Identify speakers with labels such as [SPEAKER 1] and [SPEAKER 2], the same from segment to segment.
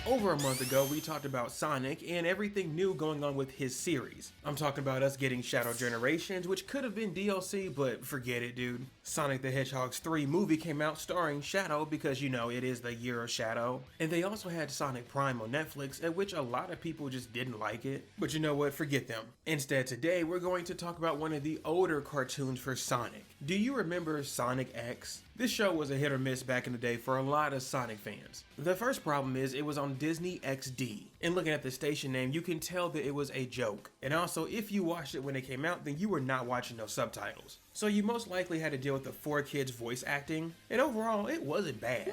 [SPEAKER 1] Over a month ago, we talked about Sonic and everything new going on with his series. I'm talking about us getting Shadow Generations, which could have been DLC, but forget it, dude. Sonic the Hedgehog's 3 movie came out starring Shadow because, you know, it is the year of Shadow. And they also had Sonic Prime on Netflix, at which a lot of people just didn't like it. But you know what, forget them. Instead, today, we're going to talk about one of the older cartoons for Sonic. Do you remember Sonic X? This show was a hit or miss back in the day for a lot of Sonic fans. The first problem is it was on Disney XD, and looking at the station name, you can tell that it was a joke. And also, if you watched it when it came out, then you were not watching no subtitles. So you most likely had to deal with the 4 kids voice acting, and overall, it wasn't bad.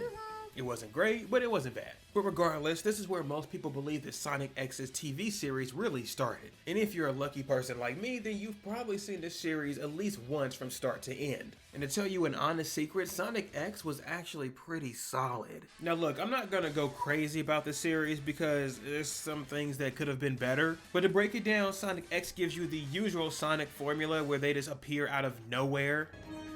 [SPEAKER 1] It wasn't great, but it wasn't bad. But regardless, this is where most people believe that Sonic X's TV series really started. And if you're a lucky person like me, then you've probably seen this series at least once from start to end. And to tell you an honest secret, Sonic X was actually pretty solid. Now look, I'm not gonna go crazy about the series because there's some things that could have been better. But to break it down, Sonic X gives you the usual Sonic formula where they just appear out of nowhere.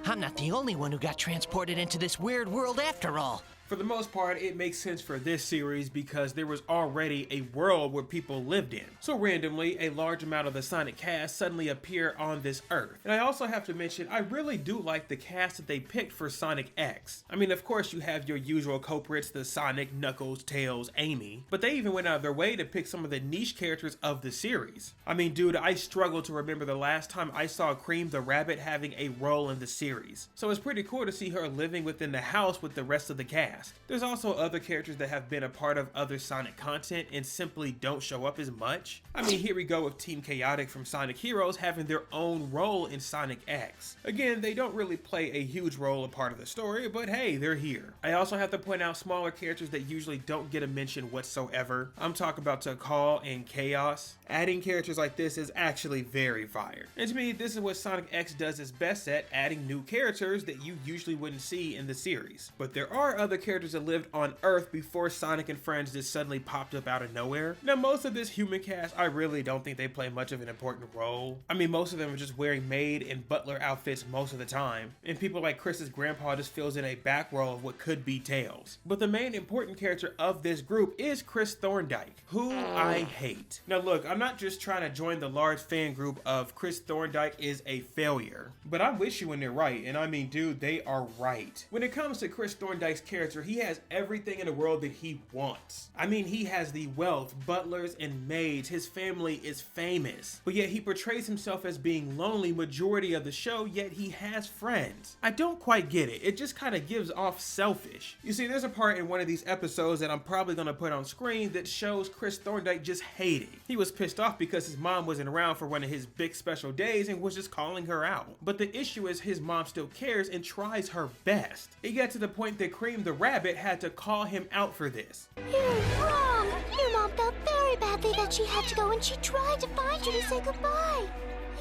[SPEAKER 2] I'm not the only one who got transported into this weird world after all.
[SPEAKER 1] For the most part, it makes sense for this series because there was already a world where people lived in. So randomly, a large amount of the Sonic cast suddenly appear on this Earth. And I also have to mention, I really do like the cast that they picked for Sonic X. I mean, of course you have your usual culprits, the Sonic, Knuckles, Tails, Amy, but they even went out of their way to pick some of the niche characters of the series. I mean, dude, I struggle to remember the last time I saw Cream the Rabbit having a role in the series. So it's pretty cool to see her living within the house with the rest of the cast. There's also other characters that have been a part of other Sonic content and simply don't show up as much. I mean, here we go with Team Chaotic from Sonic Heroes having their own role in Sonic X. Again, they don't really play a huge role a part of the story, but hey, they're here. I also have to point out smaller characters that usually don't get a mention whatsoever. I'm talking about Tikal and Chaos. Adding characters like this is actually very fire. And to me, this is what Sonic X does its best at, adding new characters that you usually wouldn't see in the series. But there are other characters that lived on Earth before Sonic and friends just suddenly popped up out of nowhere. Now, most of this human cast, I really don't think they play much of an important role. I mean, most of them are just wearing maid and butler outfits most of the time, and people like Chris's grandpa just fills in a back role of what could be Tails. But the main important character of this group is Chris Thorndike, who I hate. Now look, I'm not just trying to join the large fan group of Chris Thorndike is a failure, but I wish you when they're right, and I mean, dude, they are right. When it comes to Chris Thorndike's character, he has everything in the world that he wants. I mean, he has the wealth, butlers, and maids. His family is famous. But yet he portrays himself as being lonely majority of the show, yet he has friends. I don't quite get it. It just kind of gives off selfish. You see, there's a part in one of these episodes that I'm probably going to put on screen that shows Chris Thorndike just hating. He was pissed off because his mom wasn't around for one of his big special days and was just calling her out. But the issue is his mom still cares and tries her best. It got to the point that Cream the Rabbit had to call him out for this.
[SPEAKER 3] You're wrong! Your mom felt very badly that she had to go and she tried to find you to say goodbye.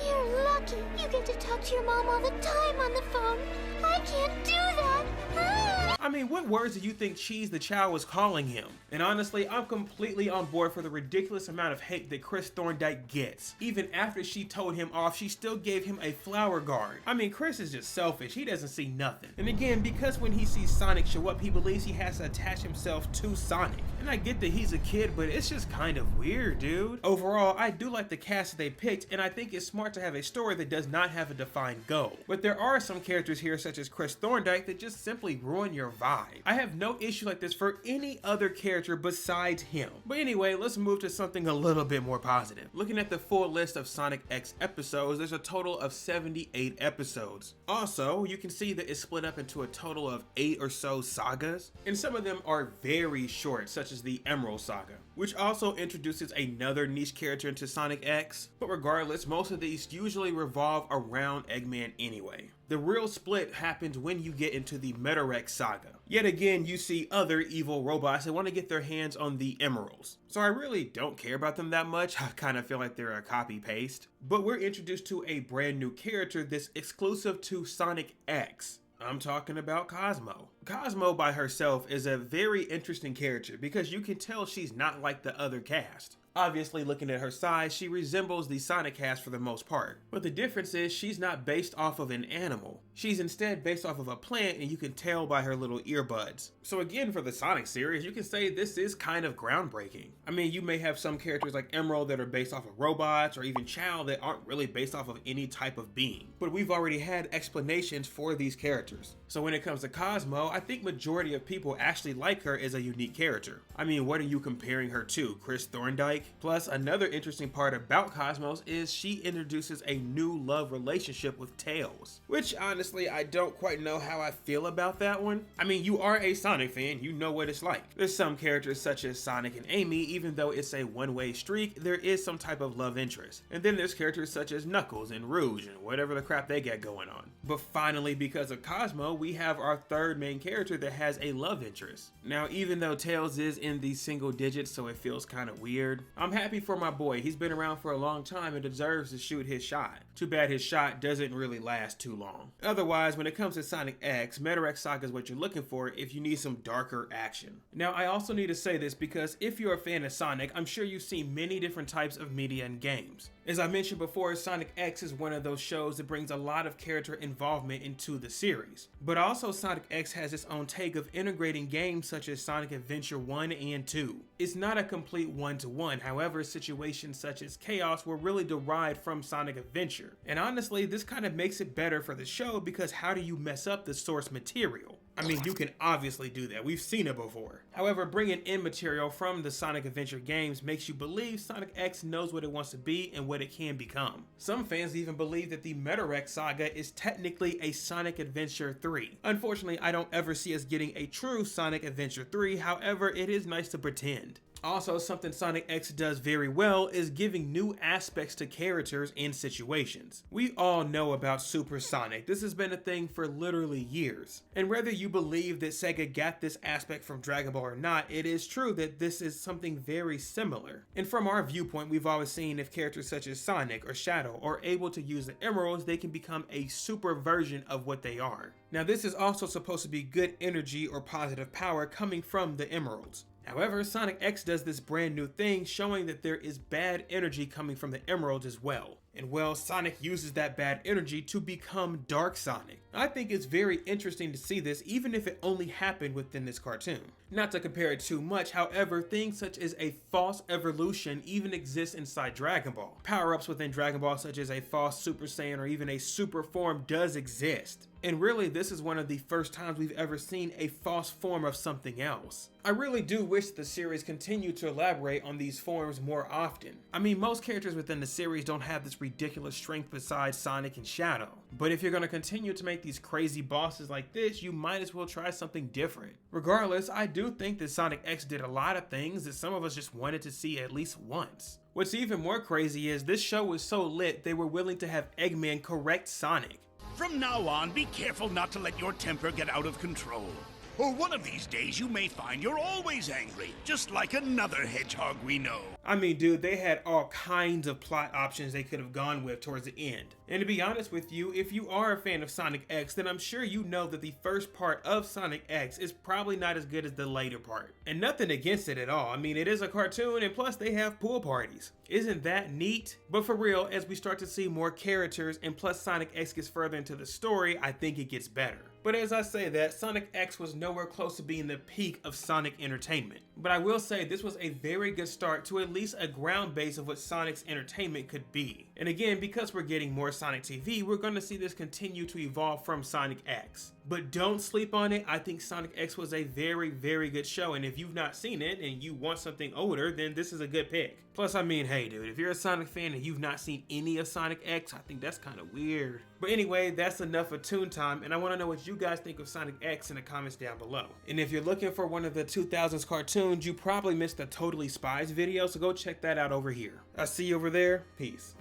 [SPEAKER 3] You're lucky. You get to talk to your mom all the time on the phone. I can't do that.
[SPEAKER 1] I mean, what words do you think Cheese the Chow was calling him? And honestly, I'm completely on board for the ridiculous amount of hate that Chris Thorndike gets. Even after she told him off, she still gave him a flower guard. I mean, Chris is just selfish. He doesn't see nothing. And again, because when he sees Sonic show up, he believes he has to attach himself to Sonic. And I get that he's a kid, but it's just kind of weird, dude. Overall, I do like the cast that they picked, and I think it's smart to have a story that does not have a defined goal. But there are some characters here, such as Chris Thorndike, that just simply ruin your vibe. I have no issue like this for any other character besides him. But anyway, let's move to something a little bit more positive. Looking at the full list of Sonic X episodes, there's a total of 78 episodes. Also, you can see that it's split up into a total of 8 or so sagas, and some of them are very short, such as the Emerald Saga, which also introduces another niche character into Sonic X. But regardless, most of these usually revolve around Eggman anyway. The real split happens when you get into the Metarex saga. Yet again, you see other evil robots that want to get their hands on the emeralds. So I really don't care about them that much. I kind of feel like they're a copy paste. But we're introduced to a brand new character that's exclusive to Sonic X. I'm talking about Cosmo. Cosmo by herself is a very interesting character because you can tell she's not like the other cast. Obviously, looking at her size, she resembles the Sonic cast for the most part. But the difference is she's not based off of an animal. She's instead based off of a plant, and you can tell by her little earbuds. So again, for the Sonic series, you can say this is kind of groundbreaking. I mean, you may have some characters like Emerald that are based off of robots, or even Chao that aren't really based off of any type of being. But we've already had explanations for these characters. So when it comes to Cosmo, I think majority of people actually like her as a unique character. I mean, what are you comparing her to? Chris Thorndike? Plus, another interesting part about Cosmos is she introduces a new love relationship with Tails, which honestly, I don't quite know how I feel about that one. I mean, you are a Sonic fan, you know what it's like. There's some characters such as Sonic and Amy, even though it's a one-way streak, there is some type of love interest. And then there's characters such as Knuckles and Rouge and whatever the crap they got going on. But finally, because of Cosmo, we have our third main character that has a love interest. Now, even though Tails is in the single digits, so it feels kind of weird, I'm happy for my boy. He's been around for a long time and deserves to shoot his shot. Too bad his shot doesn't really last too long. Otherwise, when it comes to Sonic X, Metarex saga is what you're looking for if you need some darker action. Now, I also need to say this because if you're a fan of Sonic, I'm sure you've seen many different types of media and games. As I mentioned before, Sonic X is one of those shows that brings a lot of character involvement into the series. But also Sonic X has its own take of integrating games such as Sonic Adventure 1 and 2. It's not a complete one-to-one, however, situations such as Chaos were really derived from Sonic Adventure. And honestly, this kind of makes it better for the show because how do you mess up the source material? I mean, you can obviously do that. We've seen it before. However, bringing in material from the Sonic Adventure games makes you believe Sonic X knows what it wants to be and what it can become. Some fans even believe that the Metarex saga is technically a Sonic Adventure 3. Unfortunately, I don't ever see us getting a true Sonic Adventure 3, however, it is nice to pretend. Also, something Sonic X does very well is giving new aspects to characters and situations. We all know about Super Sonic. This has been a thing for literally years. And whether you believe that Sega got this aspect from Dragon Ball or not, it is true that this is something very similar. And from our viewpoint, we've always seen if characters such as Sonic or Shadow are able to use the emeralds, they can become a super version of what they are. Now, this is also supposed to be good energy or positive power coming from the emeralds. However, Sonic X does this brand new thing showing that there is bad energy coming from the emeralds as well. And well, Sonic uses that bad energy to become Dark Sonic. I think it's very interesting to see this even if it only happened within this cartoon. Not to compare it too much, however, things such as a false evolution even exist inside Dragon Ball. Power-ups within Dragon Ball such as a false Super Saiyan or even a super form does exist. And really, this is one of the first times we've ever seen a false form of something else. I really do wish the series continued to elaborate on these forms more often. I mean, most characters within the series don't have this ridiculous strength besides Sonic and Shadow. But if you're going to continue to make these crazy bosses like this, you might as well try something different. Regardless, I do think that Sonic X did a lot of things that some of us just wanted to see at least once. What's even more crazy is this show was so lit they were willing to have Eggman correct Sonic.
[SPEAKER 4] From now on, be careful not to let your temper get out of control. Or one of these days you may find you're always angry, just like another hedgehog we know.
[SPEAKER 1] I mean, dude, they had all kinds of plot options they could have gone with towards the end. And to be honest with you, if you are a fan of Sonic X, then I'm sure you know that the first part of Sonic X is probably not as good as the later part. And nothing against it at all. I mean, it is a cartoon and plus they have pool parties. Isn't that neat? But for real, as we start to see more characters and plus Sonic X gets further into the story, I think it gets better. But as I say that, Sonic X was nowhere close to being the peak of Sonic entertainment. But I will say this was a very good start to at least a ground base of what Sonic's entertainment could be. And again, because we're getting more Sonic TV, we're going to see this continue to evolve from Sonic X. But don't sleep on it. I think Sonic X was a very, very good show. And if you've not seen it and you want something older, then this is a good pick. Plus, I mean, hey dude, if you're a Sonic fan and you've not seen any of Sonic X, I think that's kind of weird. But anyway, that's enough of Toon Time, and I want to know what you guys think of Sonic X in the comments down below. And if you're looking for one of the 2000s cartoons, you probably missed the Totally Spies video, so go check that out over here. I'll see you over there. Peace.